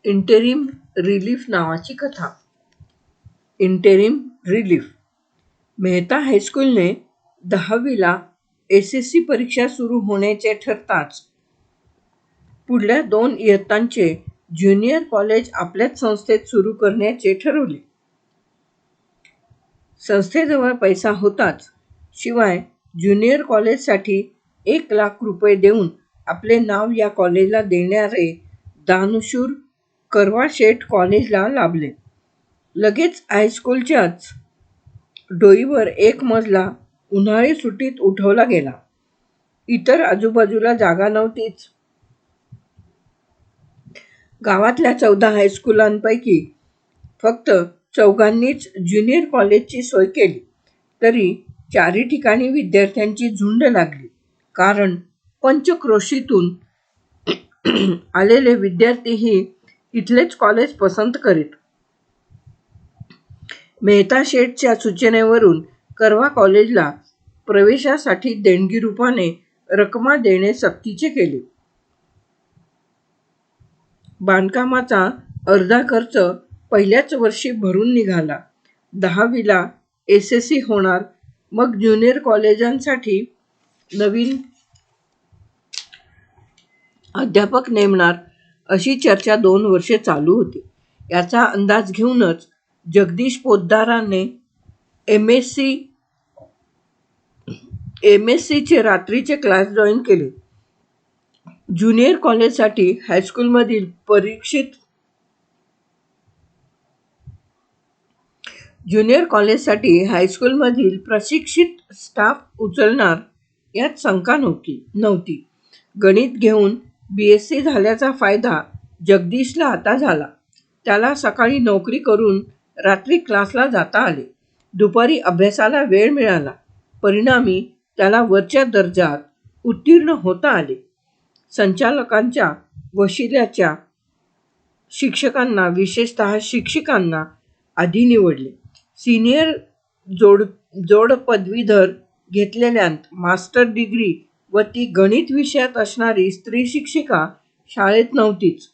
Interim relief नावाची कथा. Interim relief. Mehta हायस्कूलने 10वीला SSC परीक्षा सुरू होण्याचे ठरताच पुढल्या 2 इयत्तांचे ज्युनियर कॉलेज आपल्याच संस्थेत सुरू करण्याचे ठरवले. संस्थेजवळ पैसा होताच, शिवाय ज्युनियर कॉलेजसाठी 1,00,000 रुपये देऊन आपले नाव या कॉलेजला देणारे दानशूर करवा शेठ कॉलेजला लाभले. लगेच हायस्कूलच्याच डोईवर एक मजला उन्हाळी सुट्टीत उठवला गेला. इतर आजूबाजूला जागा नव्हतीच. गावातल्या 14 हायस्कूलांपैकी फक्त 4घांनीच ज्युनियर कॉलेजची सोय केली, तरी 4ही ठिकाणी विद्यार्थ्यांची झुंड लागली. कारण पंचक्रोशीतून आलेले विद्यार्थीही इथलेच कॉलेज पसंत करीत. मेहता शेठच्या सूचनेवरून करवा कॉलेजला प्रवेशासाठी देणगी रूपाने रकमा देणे सक्तीचे केले. बांधकामाचा अर्धा खर्च पहिल्याच वर्षी भरून निघाला. 10वीला SSC होणार, मग ज्युनियर कॉलेजांसाठी नवीन अध्यापक नेमणार अशी चर्चा 2 वर्षे चालू होती. याचा अंदाज घेऊनच जगदीश पोद्दाराने MSc चे रात्रीचे क्लास जॉईन केले. ज्युनियर कॉलेजसाठी हायस्कूलमधील प्रशिक्षित स्टाफ उचलणार यात शंका नव्हती. गणित घेऊन BSc झाल्याचा फायदा जगदीशला आता झाला. त्याला सकाळी नोकरी करून रात्री क्लासला जाता आले. दुपारी अभ्यासाला वेळ मिळाला. परिणामी त्याला वरच्या दर्जात उत्तीर्ण होता आले. संचालकांच्या वशिल्याच्या शिक्षकांना, विशेषतः शिक्षिकांना आधी निवडले. सिनियर जोडपदवीधर घेतलेल्यांत मास्टर डिग्री व ती गणित विषयात असणारी स्त्री शिक्षिका शाळेत नव्हतीच.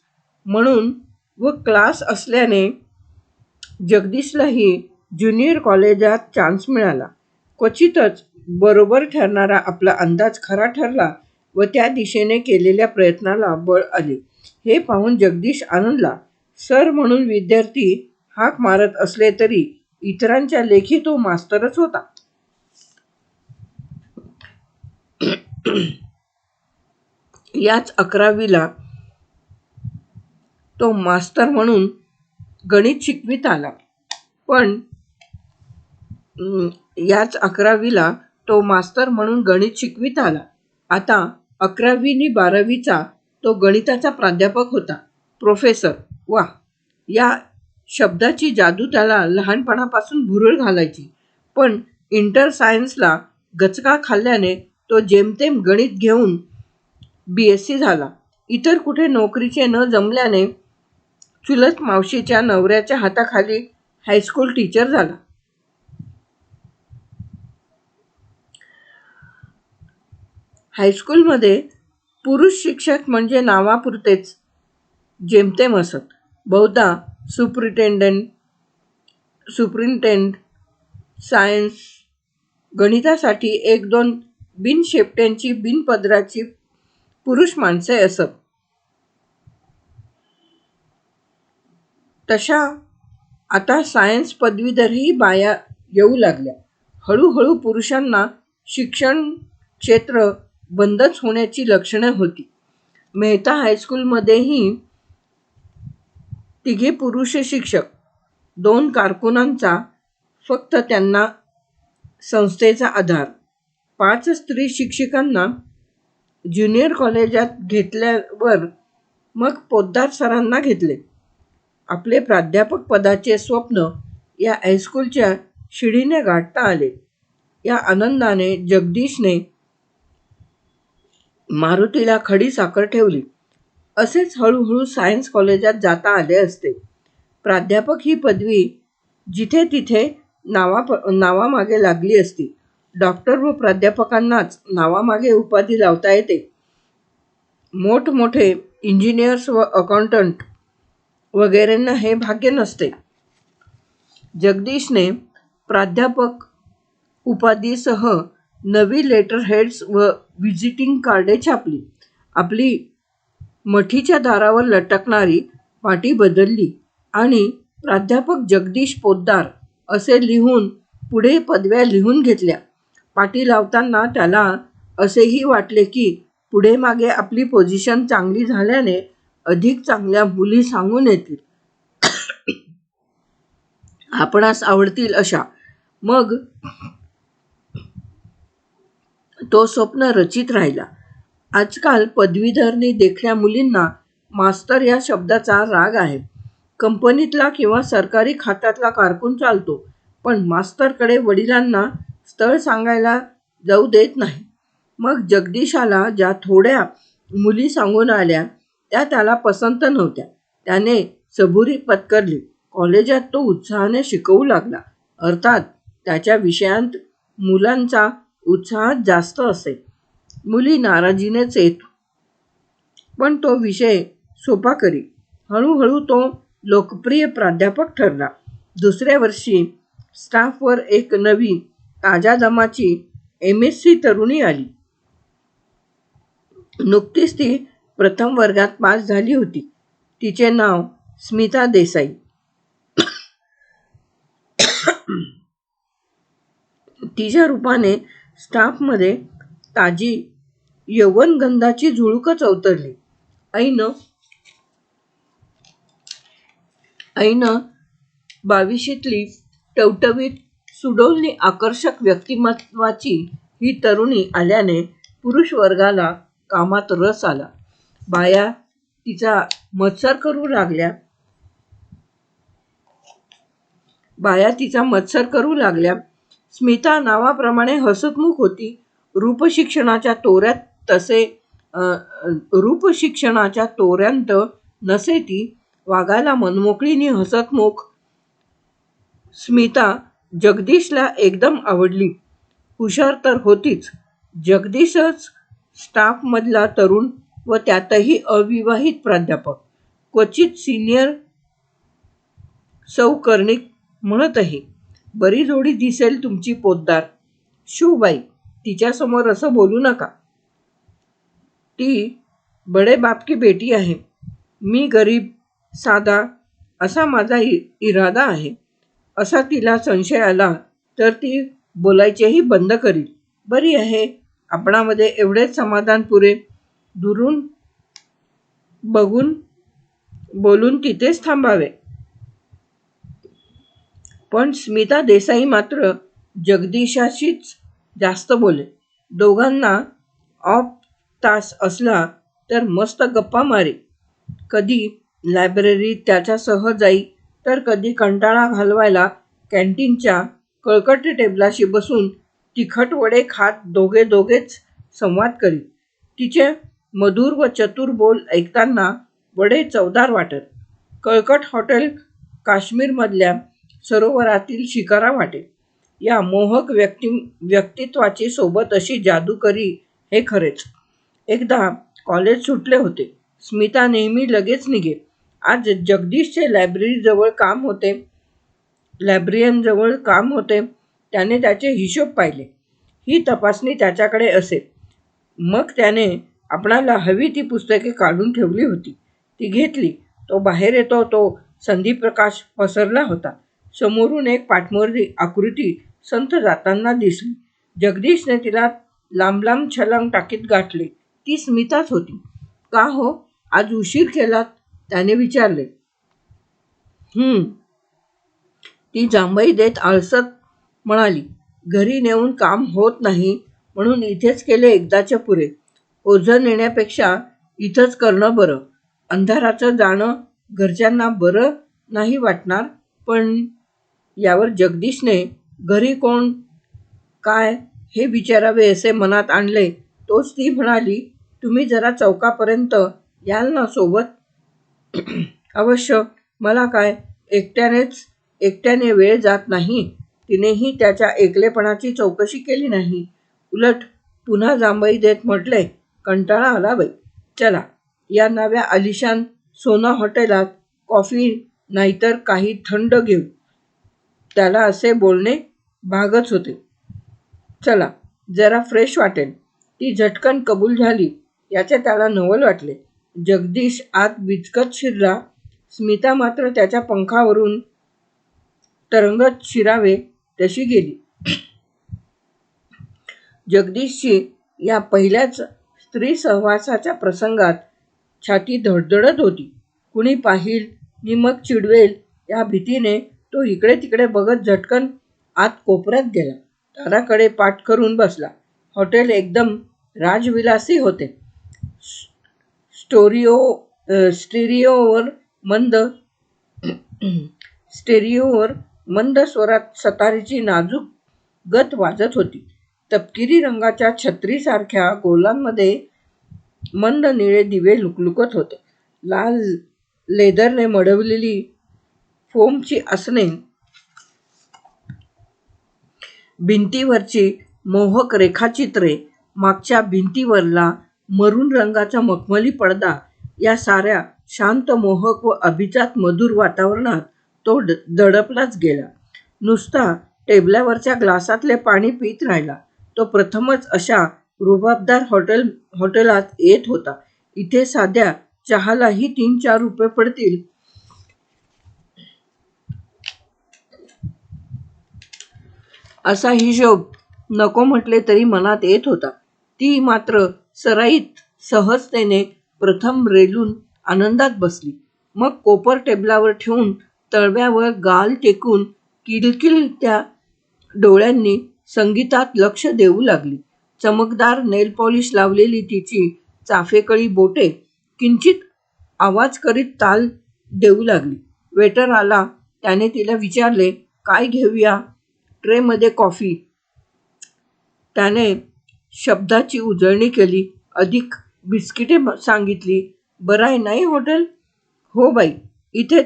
म्हणून व क्लास असल्याने जगदीशलाही ज्युनियर कॉलेजात चान्स मिळाला. क्वचितच बरोबर ठरणारा आपला अंदाज खरा ठरला व त्या दिशेने केलेल्या प्रयत्नाला बळ आले. हे पाहून जगदीश आनंदला. सर म्हणून विद्यार्थी हाक मारत असले तरी इतरांच्या लेखी तो मास्तरच होता. याच 11वीला तो मास्तर म्हणून गणित शिकवीत आला. आता 11वी नि 12वीचा तो गणिताचा प्राध्यापक होता. प्रोफेसर. वा, या शब्दाची जादू त्याला लहानपणापासून भुरळ घालायची. पण इंटर सायन्सला गचका खाल्ल्याने तो जेमतेम गणित घेऊन BSc झाला. इतर कुठे नोकरीचे न जमल्याने चुलत मावशीच्या नवऱ्याच्या हाताखाली हायस्कूल टीचर झाला. हायस्कूलमध्ये पुरुष शिक्षक म्हणजे नावापुरतेच जेमतेम असत. बहुधा सुपरिटेंडेंट सायन्स, गणितासाठी 1-2 बिनशेपट्यांची, बिनपदराची पुरुष माणसे असत. तशा आता सायन्स पदवीधरही बाया येऊ लागल्या. हळूहळू पुरुषांना शिक्षण क्षेत्र बंदच होण्याची लक्षणे होती. मेहता हायस्कूलमध्येही 3 पुरुष शिक्षक, 2 कारकुनांचा फक्त त्यांना संस्थेचा आधार. 5 स्त्री शिक्षिकांना ज्युनियर कॉलेजात घेतल्यावर मग पोद्दार सरांना घेतले. आपले प्राध्यापक पदाचे स्वप्न या हायस्कूलच्या शिडीने गाठता आले. या आनंदाने जगदीशने मारुतीला खडी साखर ठेवली. असेच हळूहळू सायन्स कॉलेजात जाता आले असते. प्राध्यापक ही पदवी जिथे तिथे नावामागे लागली असती. डॉक्टर व प्राध्यापकांनाच नावामागे उपाधी लावता येते. मोठमोठे इंजिनियर्स व अकाउंटंट वगैरेंना हे भाग्य नसते. जगदीशने प्राध्यापक उपाधीसह नवी लेटरहेड्स व व्हिजिटिंग कार्डे छापली. आपली मठीच्या दारावर लटकणारी पाटी बदलली आणि प्राध्यापक जगदीश पोद्दार असे लिहून पुढे पदव्या लिहून घेतल्या. पाटी लावताना त्याला असेही वाटले की पुढे मागे आपली पोझिशन चांगली झाल्याने अधिक चांगल्या मुली सांगून येतील, आपणास आवडतील अशा. मग तो स्वप्न रचित राहिला. आजकाल पदवीधर देखण्या मुलींना मास्तर या शब्दाचा राग आहे. कंपनीतला किंवा सरकारी खात्यातला कारकून चालतो, पण मास्तरकडे वडिलांना स्थळ सांगायला जाऊ देत नाही. मग जगदीशाला ज्या थोड्या मुली सांगून आल्या त्या त्याला पसंत नव्हत्या. त्याने सबुरी पत्करली. कॉलेजात तो उत्साहाने शिकवू लागला. अर्थात त्याच्या विषयांत मुलांचा उत्साह जास्त असे. मुली नाराजीनेच येत, पण तो विषय सोपा करी. हळूहळू तो लोकप्रिय प्राध्यापक ठरला. दुसऱ्या वर्षी स्टाफवर एक नवी ताज्या दमाची MSc तरुणी आली. नुकतीच ती प्रथम वर्गात पास झाली होती. तिचे नाव स्मिता देसाई. तिच्या रूपाने स्टाफमध्ये ताजी यौवनगंधाची झुळूकच अवतरली. ऐन 22शीतली टवटवीत सुडौलनी आकर्षक व्यक्तिमत्वाची ही तरुणी आल्याने पुरुष वर्गाला कामात रस आला. बाया तिचा मत्सर करू लागल्या. स्मिता नावाप्रमाणे हसतमुख होती. रूपशिक्षणाच्या तोऱ्यांत नसे ती. वागायला मनमोकळीने हसतमुख स्मिता जगदीशला एकदम आवडली. हुशार तर होतीच. जगदीशच स्टाफमधला तरुण व त्यातही अविवाहित प्राध्यापक. क्वचित सिनियर सौ कर्णिक म्हणतही, बरी जोडी दिसेल तुमची पोद्दार. शू बाई, तिच्यासमोर असं बोलू नका. ती बडे बाप की बेटी आहे. मी गरीब साधा असा माझा इरादा आहे. असा तिला संशय आला तर ती बोलायचेही बंद करील. बरी आहे, आपणामध्ये एवढेच समाधान पुरे. दुरून बोलून तिथेच थांबावे. पण स्मिता देसाई मात्र जगदीशाशीच जास्त बोले. दोघांना ऑफ तास असला तर मस्त गप्पा मारे. कधी लायब्ररीत त्याच्यासह जाई, तर कधी कंटाळा घालवायला कॅन्टीनच्या कळकट टेबलाशी बसून तिखट वडे खात दोघेच संवाद करीत. तिचे मधुर व चतुर बोल ऐकताना वडे चवदार वाटत. कळकट हॉटेल काश्मीरमधल्या सरोवरातील शिकारा वाटे. या मोहक व्यक्तित्वाची सोबत अशी जादू करी हे खरेच. एकदा कॉलेज सुटले होते. स्मिता नेहमी लगेच निघे. आज जगदीशचे लायब्ररीयनजवळ काम होते. त्याने त्याचे हिशोब पाहिले. ही तपासणी त्याच्याकडे असे. मग त्याने आपणाला हवी ती पुस्तके काढून ठेवली होती. ती घेतली. तो बाहेर येतो तो संधीप्रकाश पसरला होता. समोरून एक पाठमोरी आकृती संथ जाताना दिसली. जगदीशने तिला लांब छलांग टाकीत गाठले. ती स्मिताच होती. का हो, आज उशीर केलात? त्याने विचारले. ती जांभई देत आळसत म्हणाली, घरी नेऊन काम होत नाही म्हणून इथेच केले एकदाचे पुरे. ओझं नेण्यापेक्षा इथंच करणं बरं. अंधाराचं जाणं घरच्यांना बरं नाही वाटणार. पण यावर जगदीशने घरी कोण काय हे विचारावे असे मनात आणले. तोच ती म्हणाली, तुम्ही जरा चौकापर्यंत याल ना सोबत? अवश्य. मला काय, एकट्याने वेळ जात नाही. तिनेही त्याच्या एकलेपणाची चौकशी केली नाही. उलट पुन्हा जांभई देत म्हटले, कंटाळा आला बाई. चला, या नव्या आलिशान सोना हॉटेलात कॉफी नाहीतर काही थंड घेऊ. त्याला असे बोलणे भागच होते. चला, जरा फ्रेश वाटेल. ती झटकन कबूल झाली याचे त्याला नवल वाटले. जगदीश आत बिचकत शिरला. स्मिता मात्र त्याच्या पंखावरून तरंगत शिरावे तशी गेली. जगदीशची या पहिल्याच स्त्री सहवासाच्या प्रसंगात छाती धडधडत होती. कुणी पाहील नि मग चिडवेल या भीतीने तो इकडे तिकडे बघत झटकन आत कोपऱ्यात गेला. दाराकडे पाठ करून बसला. हॉटेल एकदम राजविलासी होते. स्टेरिओवर मंद स्वरात सतारीची नाजूक गत वाजत होती. तपकिरी रंगाच्या छत्रीसारख्या गोलांमध्ये मंद निळे दिवे लुकलुकत होते. लाल लेदरने मडवलेली फोमची आसने, भिंतीवरची मोहक रेखाचित्रे, मागच्या भिंतीवरला मरून रंगाचा मखमली पडदा या साऱ्या शांत, मोहक व अभिजात मधुर वातावरणात तो दडपलाच गेला. नुसता टेबलावरच्या ग्लासातले पाणी पीत राहिला. तो प्रथमच अशा रुबाबदार हॉटेलात येत होता. इथे साध्या चहालाही 3-4 रुपये पडतील असा हिशोब नको म्हटले तरी मनात येत होता. ती मात्र सराईत सहजतेने प्रथम रेलून आनंदात बसली. मग कोपर टेबलावर ठेवून तळव्यावर गाल टेकून किलकिलत्या डोळ्यांनी संगीतात लक्ष देऊ लागली. चमकदार नेल पॉलिश लावलेली तिची चाफेकळी बोटे किंचित आवाज करीत ताल देऊ लागली. वेटर आला. त्याने तिला विचारले, काय घेऊया? ट्रेमध्ये कॉफी. त्याने शब्दाची उजळणी केली. अधिक बिस्किटे सांगितली. बराय नाही हॉटेल? हो बाई, इथे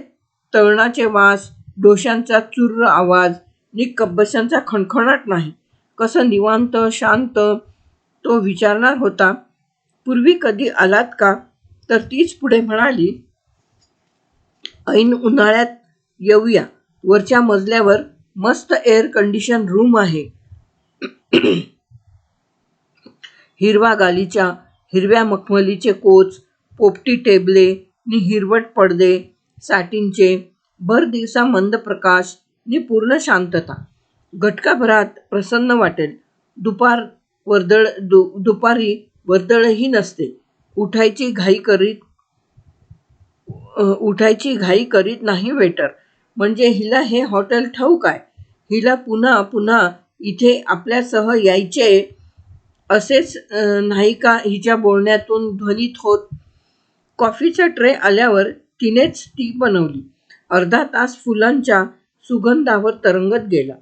तळणाचे वास, डोशांचा चुर्र आवाज नि कब्बश्यांचा खणखणाट नाही. कसं निवांत, शांत. तो विचारणार होता, पूर्वी कधी आलात का? तर तीच पुढे म्हणाली, ऐन उन्हाळ्यात येऊया. वरच्या मजल्यावर मस्त एअर कंडिशन रूम आहे. हिरवा गालिचा, हिरव्या मखमलीचे कोच, पोपटी टेबले नि हिरवट पडदे सॅटिनचे. भर दिवसा मंद प्रकाश नि पूर्ण शांतता. घटकाभरात प्रसन्न वाटेल. दुपारी वर्दळही नसते. उठायची घाई करीत नाही वेटर. म्हणजे हिला हे हॉटेल ठाऊक आहे. हिला पुन्हा पुन्हा इथे आपल्यासह यायचे असेच नाही का हिच्या बोलण्यातून ध्वनित होत. कॉफीचा ट्रे आल्यावर तिनेच ती बनवली. अर्धा तास फुलांच्या सुगंधावर तरंगत गेला.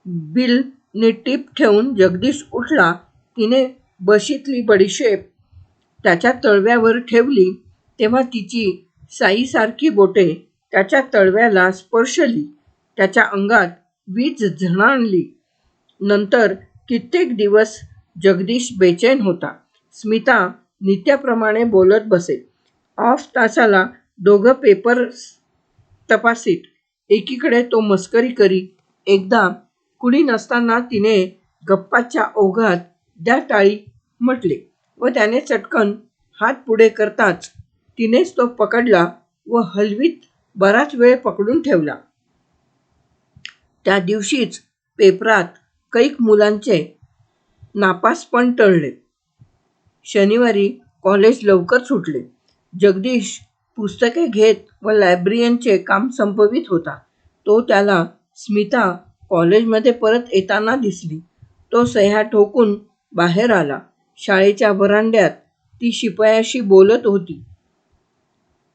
बिल नि टीप ठेवून जगदीश उठला. तिने बशीतली बडीशेप त्याच्या तळव्यावर ठेवली तेव्हा तिची साईसारखी बोटे त्याच्या तळव्याला स्पर्शली. त्याच्या अंगात वीज झणाणली. नंतर कित्येक दिवस जगदीश बेचैन होता. स्मिता नित्याप्रमाणे बोलत बसे. ऑफ तासाला दोघं पेपर्स तपासीत. एकीकडे तो मस्करी करी. एकदा कुणी नसताना तिने गप्पाच्या ओघात द्या टाळी म्हटले व त्याने चटकन हात पुढे करताच तिनेच तो पकडला व हलवीत बराच वेळ पकडून ठेवला. त्या दिवशीच पेपरात कैक मुलांचे नापास पण टळले. शनिवारी कॉलेज लवकर सुटले. जगदीश पुस्तके घेत व लायब्ररीयनचे काम संपवित होता. तो त्याला स्मिता कॉलेजमध्ये परत येताना दिसली. तो सह्या ठोकून बाहेर आला. शाळेच्या व्हरांड्यात ती शिपायाशी बोलत होती.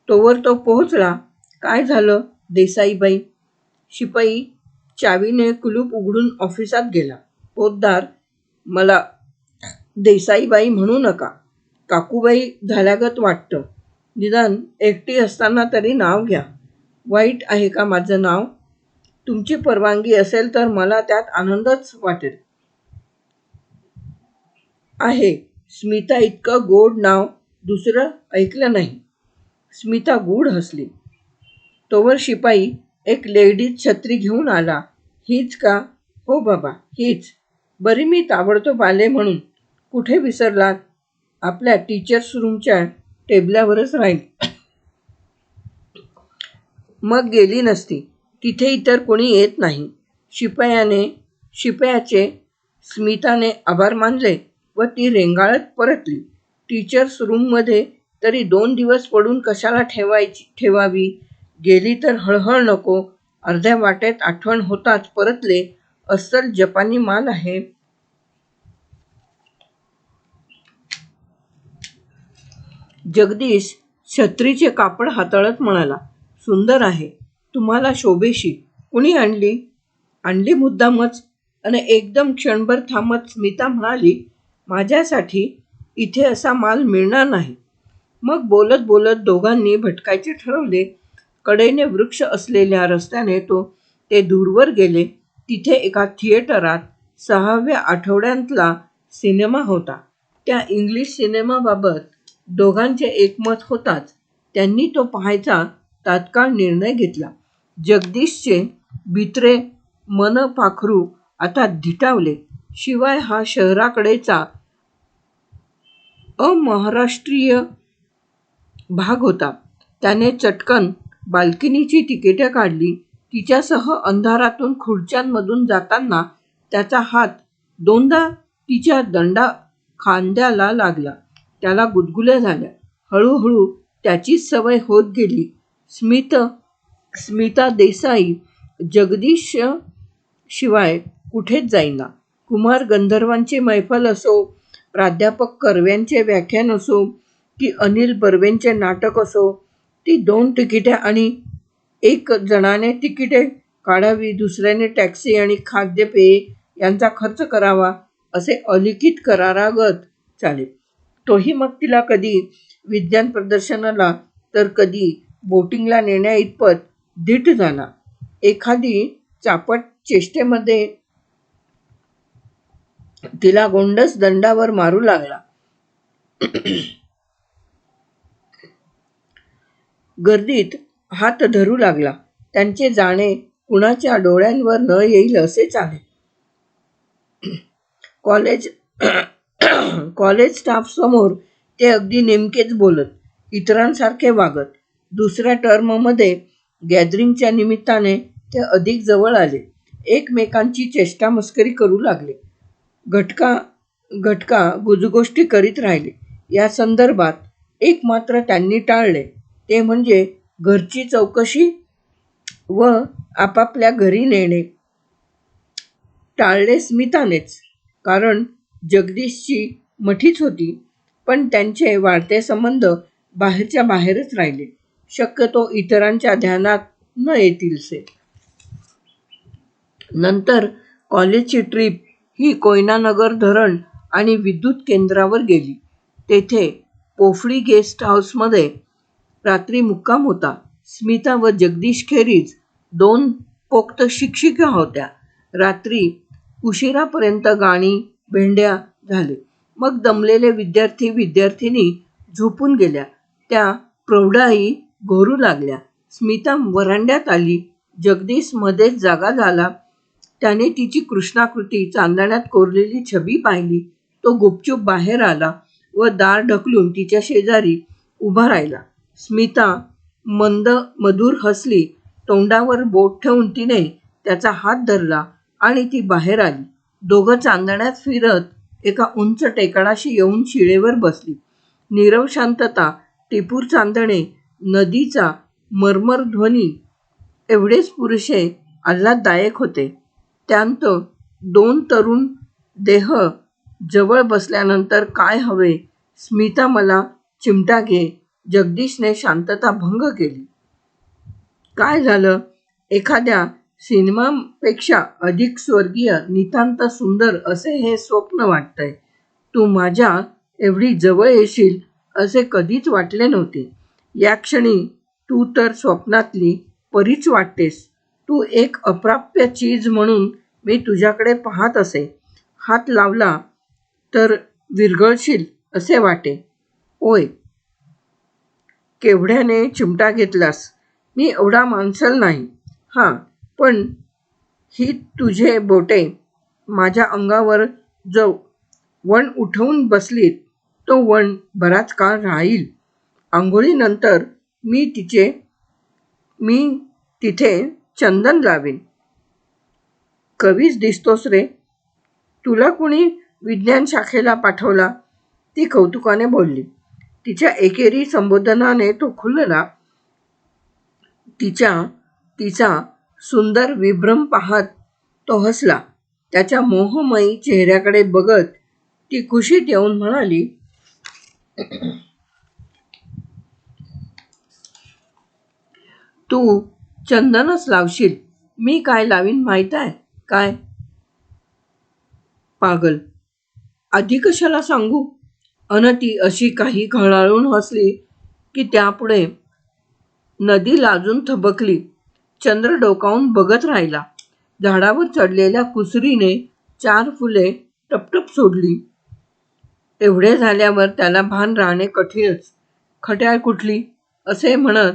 तोवर तो पोहोचला. काय झालं देसाईबाई? शिपाई चावीने कुलूप उघडून ऑफिसात गेला. पोतदार, मला देसाईबाई म्हणू नका. काकूबाई झाल्यागत वाटतं. निदान एकटी असताना तरी नाव घ्या. वाईट आहे का माझं नाव? तुमची परवानगी असेल तर मला त्यात आनंदच वाटेल. आहे. स्मिता इतकं गोड नाव दुसरं ऐकलं नाही. स्मिता गूढ हसली. तोवर शिपाई एक लेडीज छत्री घेऊन आला. हीच का? हो बाबा, हीच. बरी मी ताबडतोब आले म्हणून. कुठे विसरलात? आपल्या टीचर्स रूमच्या टेबलावरच राहील. मग गेली नसती. तिथे इतर कोणी येत नाही. शिपायाचे स्मिताने आभार मानले व ती रेंगाळत परतली. टीचर्स रूममध्ये तरी 2 दिवस पडून कशाला ठेवावी? गेली तर हळहळ नको. अर्ध्या वाटेत आठवण होताच परतले. अस्सल जपानी माल आहे. जगदीश छत्रीचे कापड हाताळत म्हणाला, सुंदर आहे. तुम्हाला शोभेशी. कुणी आणली? आणली मुद्दामच. आणि एकदम क्षणभर थांबत स्मिता म्हणाली, माझ्यासाठी इथे असा माल मिळणार नाही. मग बोलत बोलत दोघांनी भटकायचे ठरवले. कडेने वृक्ष असलेल्या रस्त्याने ते दूरवर गेले. तिथे एका थिएटरात 6व्या आठवड्यातला सिनेमा होता. त्या इंग्लिश सिनेमाबाबत दोघांचे एकमत होताच त्यांनी तो पाहायचा तात्काळ निर्णय घेतला. जगदीशचे भित्रे मनपाखरू आता धिटावले. शिवाय हा शहराकडेचा अमहाराष्ट्रीय भाग होता. त्याने चटकन बाल्कनीची तिकिटे काढली. तिच्यासह अंधारातून खुर्च्यांमधून जाताना त्याचा हात 2दा तिच्या खांद्याला लागला. त्याला गुदगुल्या झाल्या. हळूहळू त्याचीच सवय होत गेली. स्मिता देसाई जगदीश शिवाय कुठेच जाईना. कुमार गंधर्वांची मैफल असो, प्राध्यापक कर्व्यांचे व्याख्यान असो की अनिल बर्वेंचे नाटक असो, ती 2 तिकिटे आणि 1 जणाने तिकिटे काढावी, दुसऱ्याने टॅक्सी आणि खाद्यपेये यांचा खर्च करावा असे अलिखित करारागत चाले. तोही मग तिला कधी विज्ञान प्रदर्शनाला तर कधी बोटिंगला नेण्याइतपत धीट झाला. एखादी चापट चेष्टेमध्ये तिला गोंडस दंडावर मारू लागला. गर्दीत हात धरू लागला. त्यांचे जाणे कुणाच्या डोळ्यांवर न येईल असे चाले. कॉलेज स्टाफ समोर ते अगदी नेमकेच बोलत, इतरांसारखे वागत. दुसऱ्या टर्ममध्ये गॅदरिंगच्या निमित्ताने ते अधिक जवळ आले. एकमेकांची चेष्टामस्करी करू लागले. घटका गुजगोष्टी करीत राहिले. या संदर्भात एक मात्र त्यांनी टाळले, ते म्हणजे घरची चौकशी व आपापल्या घरी नेणे. टाळले स्मितानेच, कारण जगदीशची मठीच होती. पण त्यांचे वाढते संबंध बाहेरच्या बाहेरच राहिले, शक्यतो इतरांच्या ध्यानात न येतीलसे. नंतर कॉलेजची ट्रीप ही कोयनानगर धरण आणि विद्युत केंद्रावर गेली. तेथे पोफळी गेस्ट हाऊसमध्ये रात्री मुक्काम होता. स्मिता व जगदीशखेरीज 2 पोक्त शिक्षिका होत्या. रात्री उशिरापर्यंत गाणी, भेंड्या झाले. मग दमलेले विद्यार्थी-विद्यार्थिनी झोपून गेल्या. त्या प्रौढाही घोरू लागल्या. स्मिता व्हरांड्यात आली. जगदीश मध्येच जागा झाला. त्याने तिची कृष्णाकृती चांदण्यात कोरलेली छबी पाहिली. तो गुपचूप बाहेर आला व दार ढकलून तिच्या शेजारी उभा राहिला. स्मिता मधुर हसली. तोंडावर बोट ठेवून तिने त्याचा हात धरला आणि ती बाहेर आली. दोघं चांदण्यात फिरत एका उंच टेकडाशी येऊन शिळेवर बसली. नीरव शांतता, टिपूर चांदणे, नदीचा मर्मर ध्वनी एवढेच पुरेसे आल्हाददायक होते. त्यांत 2 तरुण देह जवळ बसल्यानंतर काय हवे? स्मिता, मला चिमटा घे. जगदीशने शांतता भंग केली. काय झालं? एखाद्या सिनेमापेक्षा अधिक स्वर्गीय, नितांत सुंदर असे हे स्वप्न वाटतंय. तू माझ्या एवढी जवळ येशील असे कधीच वाटले नव्हते. या क्षणी तू तर स्वप्नातली परीच वाटतेस. तू एक अप्राप्य चीज म्हणून मी तुझ्याकडे पाहत असे. हात लावला तर विरघळशील असे वाटे. ओय, केवढ्याने चिमटा घेतलास? मी एवढा माणसल नाही. हां, पण ही तुझे बोटे माझ्या अंगावर जो वण उठवून बसलीत, तो वण बराच काळ राहील. आंघोळीनंतर मी तिथे चंदन लावीन. कवीच दिसतोस रे. तुला कुणी विज्ञान शाखेला पाठवला? ती कौतुकाने बोलली. तिच्या एकेरी संबोधनाने तो खुलला. तिचा सुंदर विभ्रम पाहत तो हसला. त्याच्या मोहमयी चेहऱ्याकडे बघत ती खुशीत येऊन म्हणाली, तू चंदनच लावशील, मी काय लावीन माहीत आहे काय? पागल, आधी कशाला सांगू? अन ती अशी काही खळाळून हसली की त्यापुढे नदी लाजून थबकली. चंद्र डोकावून बघत राहिला. झाडावर चढलेल्या कुसरीने 4 फुले टपटप सोडली. एवढे झाल्यावर त्याला भान राहणे कठीणच. खट्याळ कुठली असे म्हणत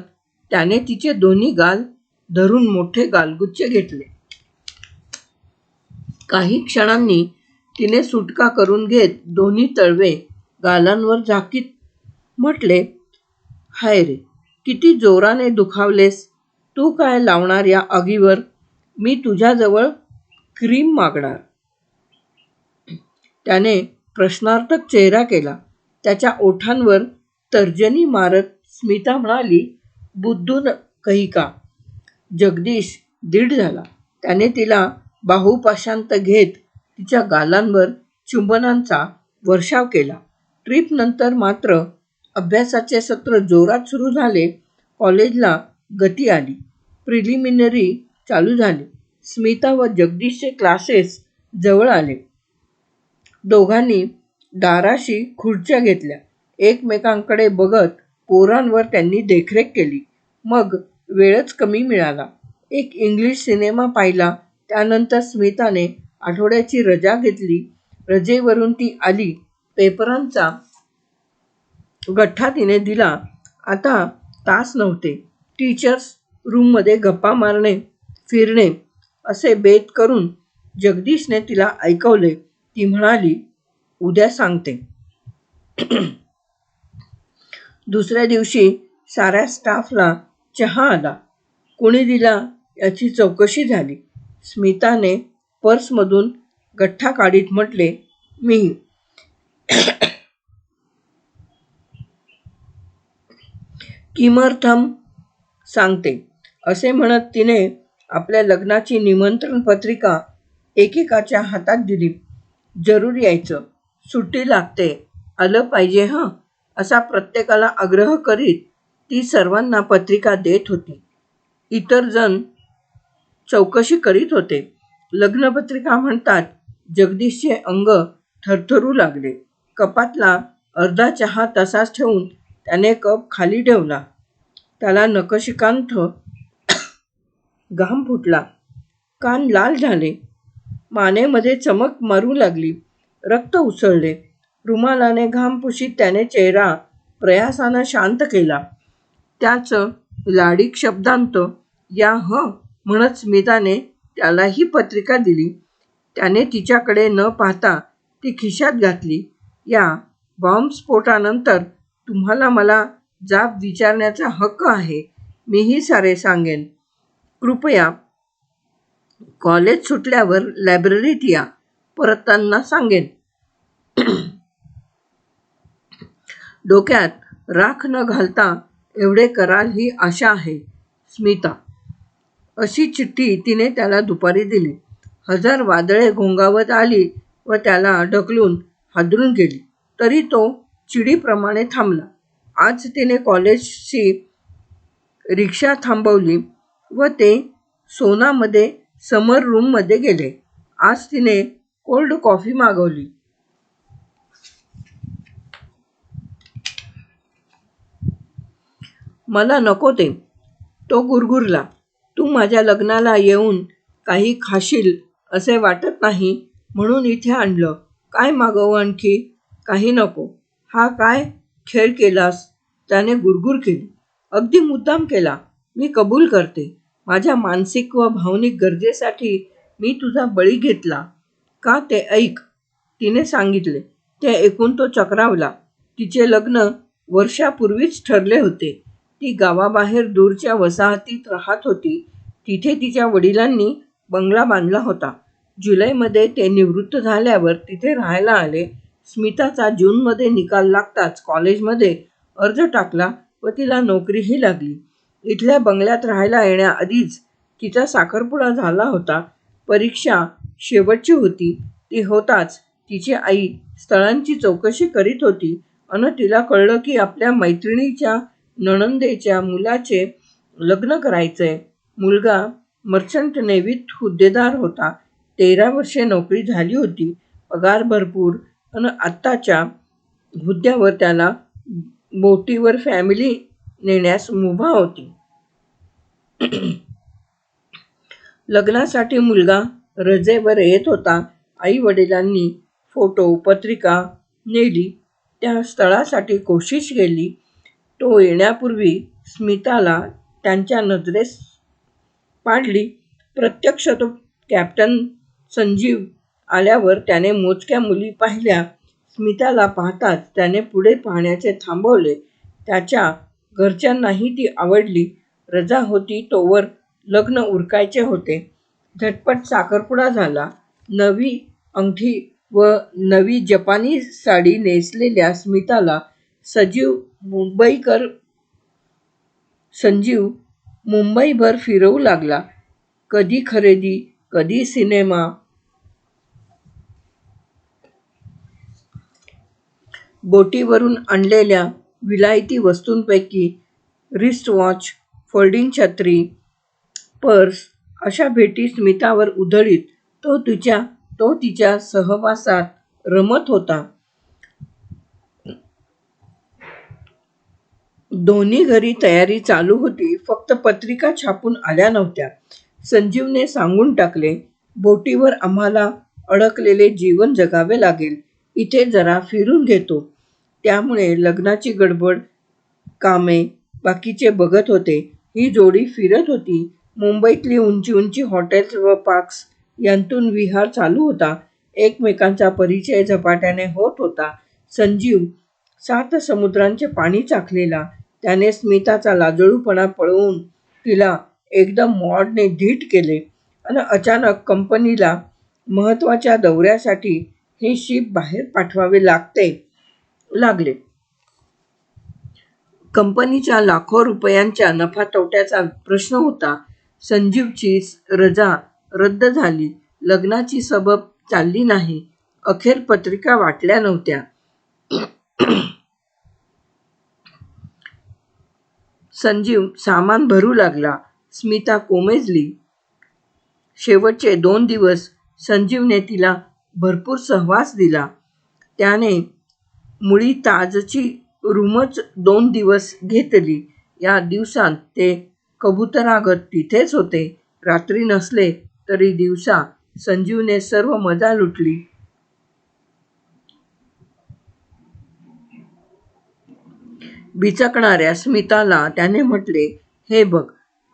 त्याने तिचे दोन्ही गाल धरून मोठे गालगुच्चे घेतले. काही क्षणांनी तिने सुटका करून घेत दोन्ही तळवे गालांवर झाकीत म्हटले, हाय रे, किती जोराने दुखावलेस. तू काय लावणार या आगीवर? मी तुझ्याजवळ क्रीम मागणार. त्याने प्रश्नार्थक चेहरा केला. त्याच्या ओठांवर तर्जनी मारत स्मिता म्हणाली, बुद्धू कही का? जगदीश दीड झाला. त्याने तिला बाहुपाशांत घेत तिच्या गालांवर चुंबनांचा वर्षाव केला. ट्रीपनंतर मात्र अभ्यासाचे सत्र जोरात सुरू झाले. कॉलेजला गती आली. प्रिलिमिनरी चालू झाली. स्मिता व जगदीशचे क्लासेस जवळ आले. दोघांनी दाराशी खुर्च्या घेतल्या. एकमेकांकडे बघत पोरांवर त्यांनी देखरेख केली. मग वेळच कमी मिळाला. एक इंग्लिश सिनेमा पाहिला. त्यानंतर स्मिताने आठवड्याची रजा घेतली. रजेवरून ती आली. पेपरांचा गठ्ठा तिने दिला. आता तास नव्हते. टीचर्स रूममध्ये गप्पा मारणे, फिरणे असे बेत करून जगदीशने तिला ऐकवले. ती म्हणाली, उद्या सांगते. दुसऱ्या दिवशी साऱ्या स्टाफला चहा आला. कुणी दिला याची चौकशी झाली. स्मिताने पर्समधून गठ्ठा काढीत म्हटले, मी. किमर्थम सांगते. असे म्हणत तिने आपल्या लग्नाची निमंत्रण पत्रिका एकेकाच्या हातात दिली. जरूर यायचं. सुट्टी लागते. आलं पाहिजे हं, असा प्रत्येकाला आग्रह करीत ती सर्वांना पत्रिका देत होती. इतर जण चौकशी करीत होते. लग्नपत्रिका म्हणतात जगदीशचे अंग थरथरू लागले. कपातला अर्धा चहा तसाच ठेवून त्याने कप खाली ठेवला. त्याला नखशिखांत घाम फुटला. कान लाल झाले. मानेमध्ये चमक मारू लागली. रक्त उसळले. रुमालाने घाम पुशीत त्याने चेहरा प्रयासानं शांत केला. त्याच लाडीक शब्दांत या म्हणत स्मिताने त्याला ही पत्रिका दिली. त्याने तिच्याकडे न पाहता ती खिशात घातली. या बॉम्बस्फोटानंतर तुम्हाला मला जाब विचारण्याचा हक्क आहे. मीही सारे सांगेन. कृपया कॉलेज सुटल्यावर लायब्ररीत या. परतताना सांगेन. डोक्यात राख न घालता एवढे कराल ही आशा आहे. स्मिता. अशी चिठ्ठी तिने त्याला दुपारी दिली. 1000 वादळे घोंगावत आली व त्याला ढकलून हादरून गेली. तरी तो चिडीप्रमाणे थांबला. आज तिने कॉलेजची रिक्षा थांबवली व ते सोनामध्ये समर रूममध्ये गेले. आज तिने कोल्ड कॉफी मागवली. मला नको ते. तो गुरगुरला. तू माझ्या लग्नाला येऊन काही खाशील असे वाटत नाही म्हणून इथे आणलं. काय मागवू आणखी? काही नको. हा काय खेळ केलास? त्याने गुरगुर केली. अगदी मुद्दाम केला. मी कबूल करते. माझ्या मानसिक व भावनिक गरजेसाठी मी तुझा बळी घेतला का ते ऐक, तिने सांगितले. ते ऐकून तो चक्रावला. तिचे लग्न वर्षापूर्वीच ठरले होते. ती गावाबाहेर दूरच्या वसाहतीत राहत होती. तिथे तिच्या वडिलांनी बंगला बांधला होता. जुलैमध्ये ते निवृत्त झाल्यावर तिथे राहायला आले. स्मिताचा जूनमध्ये निकाल लागताच कॉलेजमध्ये अर्ज टाकला व तिला नोकरीही लागली. इथल्या बंगल्यात राहायला येण्याआधीच तिचा साखरपुडा झाला होता. परीक्षा शेवटची होती. ती होताच तिची आई स्थळांची चौकशी करीत होती अन तिला कळलं की आपल्या मैत्रिणीच्या नणंदेच्या मुलाचे लग्न करायचंय. मुलगा मर्चंट नेव्हीत हुद्देदार होता. 13 वर्षे नोकरी झाली होती. पगार भरपूर अन आत्ताच्या हुद्द्यावर त्याला बोटीवर फॅमिली नेण्यास मुभा होती. लग्नासाठी मुलगा रजेवर येत होता. आई वडिलांनी फोटो पत्रिका नेली. त्या स्थळासाठी कोशिश केली. तो येण्यापूर्वी स्मिताला त्यांच्या नजरेस पाडली. प्रत्यक्ष तो कॅप्टन संजीव आल्यावर त्याने मोजक्या मुली पाहिल्या. स्मिताला पाहताच त्याने पुढे पाहण्याचे थांबवले. त्याच्या घरच्यांनाही ती आवडली. रजा होती तोवर लग्न उरकायचे होते. झटपट साखरपुडा झाला. नवी अंगठी व नवी जपानी साडी नेसलेल्या स्मिताला संजीव मुंबईभर फिरवू लागला. कधी खरेदी, कधी सिनेमा. बोटीवरून आणलेल्या विलायती वस्तूंपैकी रिस्टवॉच, फोल्डिंग छत्री, पर्स अशा भेटी स्मितावर उधळीत तो तिच्या सहवासात रमत होता. दोन्ही घरी तयारी चालू होती. फक्त पत्रिका छापून आल्या नव्हत्या. संजीवने सांगून टाकले, बोटीवर आम्हाला अडकलेले जीवन जगावे लागेल. इथे जरा फिरून घेतो. त्यामुळे लग्नाची गडबड, कामे बाकीचे बघत होते. ही जोडी फिरत होती. मुंबईतली उंची उंची हॉटेल्स व पार्क्स यांतून विहार चालू होता. एकमेकांचा परिचय झपाट्याने होत होता. संजीव 7 समुद्रांचे पाणी चाखलेला. त्याने स्मिताचा लाजळूपणा पळवून तिला एकदम मॉडने धीट केले आणि अचानक कंपनीला महत्त्वाच्या दौऱ्यासाठी हे शिप बाहेर पाठवावे लागले. कंपनीच्या लाखो रुपयांच्या नफा-तोट्याचा प्रश्न होता. संजीवची रजा रद्द झाली. लग्नाची सबब चालली नाही. अखेर पत्रिका वाटल्या नव्हत्या. संजीव सामान भरू लागला. स्मिता कोमेजली. शेवटचे 2 दिवस संजीवने तिला भरपूर सहवास दिला. त्याने मुळी ताजची रूमच 2 दिवस घेतली. या दिवसांत ते कबुतरागत तिथेच होते. रात्री नसले तरी दिवसा संजीवने सर्व मजा लुटली. बिचकणाऱ्या स्मिताला त्याने म्हटले, हे बघ,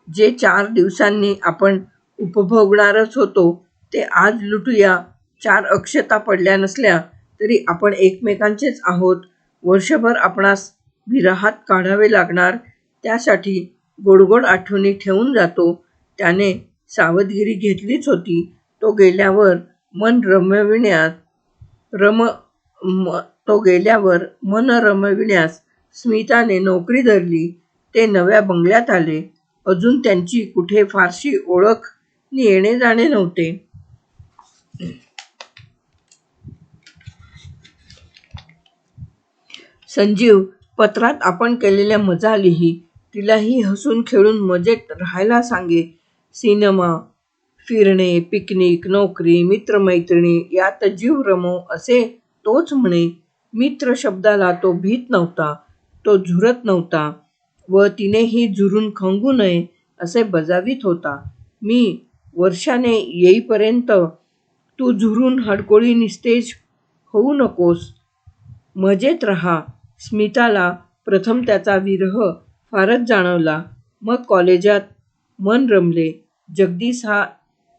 जे 4 दिवसांनी आपण उपभोगणारच होतो ते आज लुटूया. 4 अक्षता पडल्या नसल्या तरी आपण एकमेकांचेच आहोत. वर्षभर आपणास विरहात काढावे लागणार. त्यासाठी गोड आठवणी ठेवून जातो. त्याने सावधगिरी घेतलीच होती. तो गेल्यावर मन रमविण्यास स्मिताने नोकरी धरली. ते नव्या बंगल्यात आले. अजून त्यांची कुठे फारशी ओळख नि येणे जाणे नव्हते. संजीव पत्रात आपण केलेल्या मजा लिही. तिलाही हसून खेळून मजेत राहायला सांगे. सिनेमा, फिरणे, पिकनिक, नोकरी, मित्रमैत्रिणी यात जीव रमव असे तोच म्हणे. मित्र शब्दाला तो भीत नव्हता. तो झुरत नव्हता व तिनेही झुरून खंगू नये असे बजावीत होता. मी वर्षाने येईपर्यंत तू झुरून हडकोळी निस्तेज होऊ नकोस. मजेत रहा. स्मिताला प्रथम त्याचा विरह फारच जाणवला. मग कॉलेजात मन रमले. जगदीश हा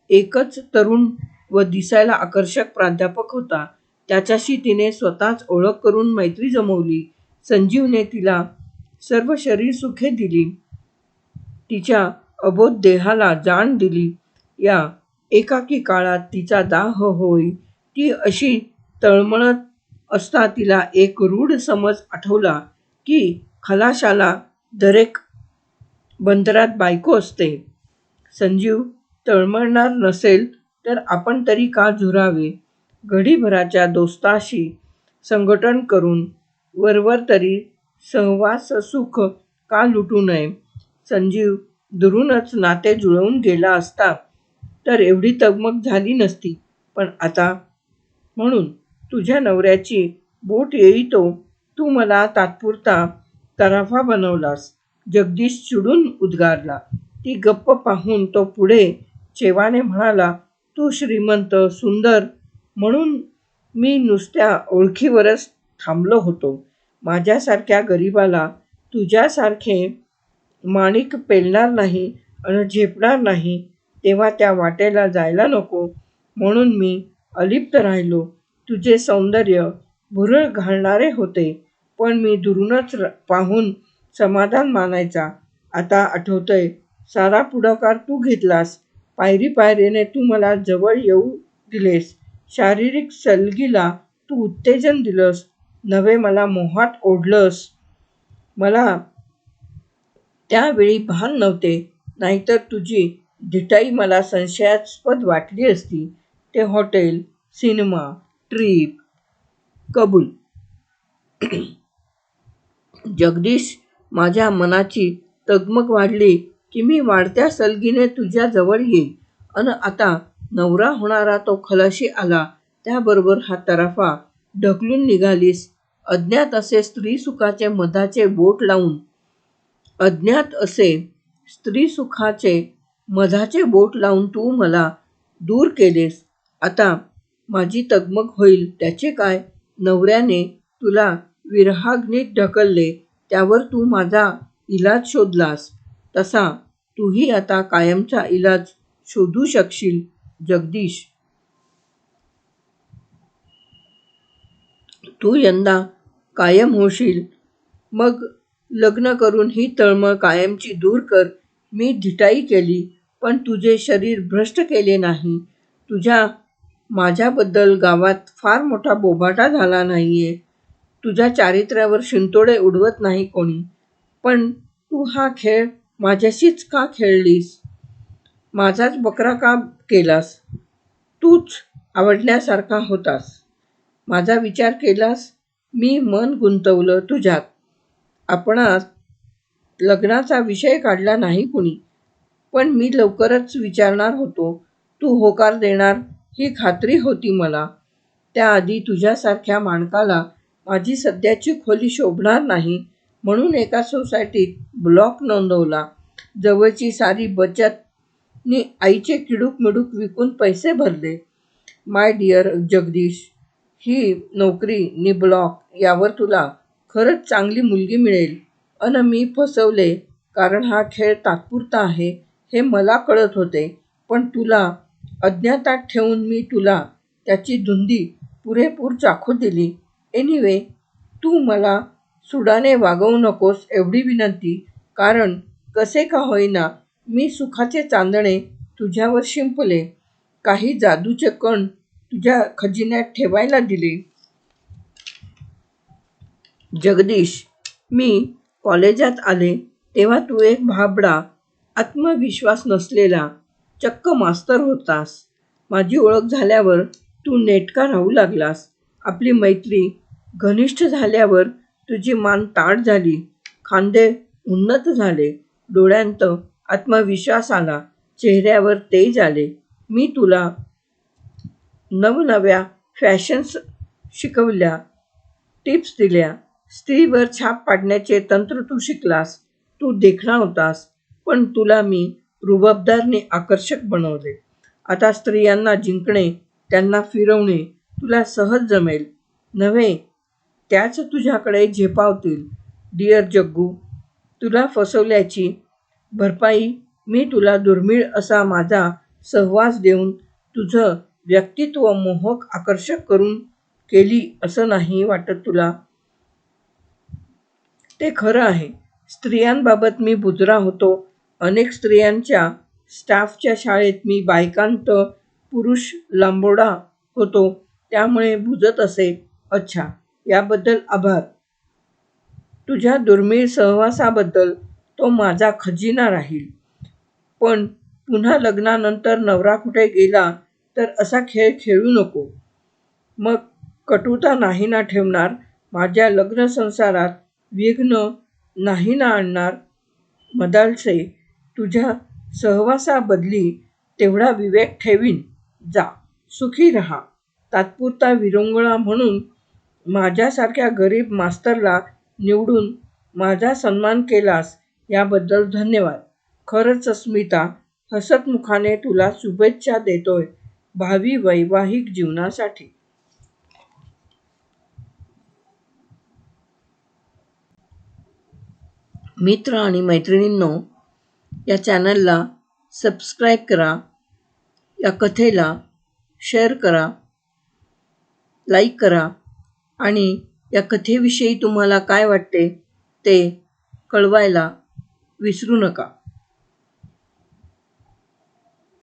एकच तरुण व दिसायला आकर्षक प्राध्यापक होता. त्याच्याशी तिने स्वतःच ओळख करून मैत्री जमवली. संजीवने तिला सर्व शरीरसुखे दिली. तिच्या अबोध देहाला जाण दिली. या एकाकी काळात तिचा दाह होई. ती अशी तळमळत असता तिला एक रूढ समज आठवला की खलाशाला दरेक बंदरात बायको असते. संजीव तळमळणार नसेल तर आपण तरी का झुरावे? घडीभराच्या दोस्ताशी संघटन करून वरवर तरी सहवाससुख का लुटू नये? संजीव दुरूनच नाते जुळवून गेला असता तर एवढी तगमग झाली नसती. पण आता म्हणून तुझ्या नवऱ्याची बोट येईतो तू मला तात्पुरता तराफा बनवलास. जगदीश चिडून उद्गारला. ती गप्प पाहून तो पुढे चेवाने म्हणाला, तू श्रीमंत, सुंदर म्हणून मी नुसत्या ओळखीवरच थांबलो होतो. माझ्यासारख्या गरीबाला तुझ्यासारखे माणिक पेलणार नाही अन झेपणार नाही तेव्हा त्या वाटेला जायला नको म्हणून मी अलिप्त राहिलो. तुझे सौंदर्य भुरळ घालणारे होते, पण मी दुरूनच पाहून समाधान मानायचा. आता आठवतंय, सारा पुढाकार तू घेतलास. पायरी पायरीने तू मला जवळ येऊ दिलेस. शारीरिक सलगीला तू उत्तेजन दिलंस. नव्हे मला मोहात ओढलंस. मला त्यावेळी भान नव्हते, नाहीतर तुझी धिटाई मला संशयास्पद वाटली असती. ते हॉटेल, सिनेमा, ट्रीप, कबूल. जगदीश, माझ्या मनाची तगमग वाढली की मी वाढत्या सलगीने तुझ्या जवळ येईल. अन आता नवरा होणारा तो खलाशी आला, त्याबरोबर हा तराफा ढकलून निघालीस. अज्ञात असे स्त्रीसुखाचे मधाचे बोट लावून तू मला दूर केलेस. आता माझी तगमग होईल त्याचे काय? नवऱ्याने तुला विरहाग्नीत ढकलले, त्यावर तू माझा इलाज शोधलास. तसा तूही आता कायमचा इलाज शोधू शकशील. जगदीश, तू यंदा कायम होशील. मग लग्न करून ही तळमळ कायमची दूर कर. मी धिटाई केली, पण तुझे शरीर भ्रष्ट केले नाही. माझ्याबद्दल गावात फार मोठा बोभाटा झाला नाहीये. तुझ्या चारित्र्यावर शिंतोडे उडवत नाही कोणी. पण तू हा खेळ माझ्याशीच का खेळलीस? माझाच बकरा का केलास? तूच आवडण्यासारखा होतास. माझा विचार केलास? मी मन गुंतवलं तुझ्यात. आपणात लग्नाचा विषय काढला नाही कुणी. पण मी लवकरच विचारणार होतो. तू होकार देणार ही खात्री होती मला. त्याआधी तुझ्यासारख्या माणकाला माझी सध्याची खोली शोभणार नाही म्हणून एका सोसायटीत ब्लॉक नोंदवला. जवळची सारी बचत नि आईचे किडूक मिडूक विकून पैसे भरले. माय डिअर जगदीश, ही नोकरी नि ब्लॉक यावर तुला खरंच चांगली मुलगी मिळेल. अन मी फसवले, कारण हा खेळ तात्पुरता आहे हे मला कळत होते. पण तुला अज्ञातात ठेवून मी तुला त्याची धुंदी पुरेपूर चाखू दिली. एनिवे, तू मला सुडाने वागवू नकोस एवढी विनंती. कारण कसे का होईना मी सुखाचे चांदणे तुझ्यावर शिंपले. काही जादूचे कण तुझ्या खजिन्यात ठेवायला दिले. जगदीश, मी कॉलेजात आले तेव्हा तू एक भाबडा, आत्मविश्वास नसलेला चक्क मास्तर होतास. माझी ओळख झाल्यावर तू नेटका राहू लागलास. आपली मैत्री घनिष्ठ झाल्यावर तुझी मान ताठ झाली, खांदे उन्नत झाले, डोळ्यांत आत्मविश्वास आला, चेहऱ्यावर तेज आले. मी तुला नवनव्या फॅशन्स शिकवल्या, टिप्स दिल्या. स्त्रीवर छाप पाडण्याचे तंत्र तू शिकलास. तू देखणा होतास, पण तुला मी रुबाबदार नि आकर्षक बनवले. आता स्त्रियांना जिंकणे, त्यांना फिरवणे तुला सहज जमेल. नव्हे, त्याच तुझ्याकडे झेपावतील. डिअर जग्गू, तुला फसवल्याची भरपाई मी तुला दुर्मिळ असा माझा सहवास देऊन तुझं व्यक्तित्व मोहक आकर्षक करून केली असं नाही वाटत तुला? ते खरं आहे. स्त्रियांबाबत मी बुजरा होतो. अनेक स्त्रियांच्या स्टाफच्या शाळेत मी बायकांत पुरुष लांबोडा होतो. त्यामुळे बुजत असे. अच्छा, याबद्दल आभार. तुझ्या दुर्मिळ सहवासाबद्दल तो माझा खजिना राहील. पण पुन्हा लग्नानंतर नवरा कुठे गेला तर असा खेळ खेळू नको. मग कटुता नाही ना ठेवणार? माझ्या लग्नसंसारात विघ्न नाही ना आणणार? मदालसे, तुझ्या सहवासाबदली तेवढा विवेक ठेवीन. जा, सुखी रहा. तात्पुरता विरंगुळा म्हणून माझ्यासारख्या गरीब मास्तरला निवडून माझा सन्मान केलास याबद्दल धन्यवाद. खरंच स्मिता, हसतमुखाने तुला शुभेच्छा देतोय भावी वैवाहिक जीवनासाठी. मित्र आणि मैत्रिणींनो, या चॅनलला सबस्क्राईब करा, या कथेला शेअर करा, लाईक करा आणि या कथेविषयी तुम्हाला काय वाटते ते कळवायला विसरू नका.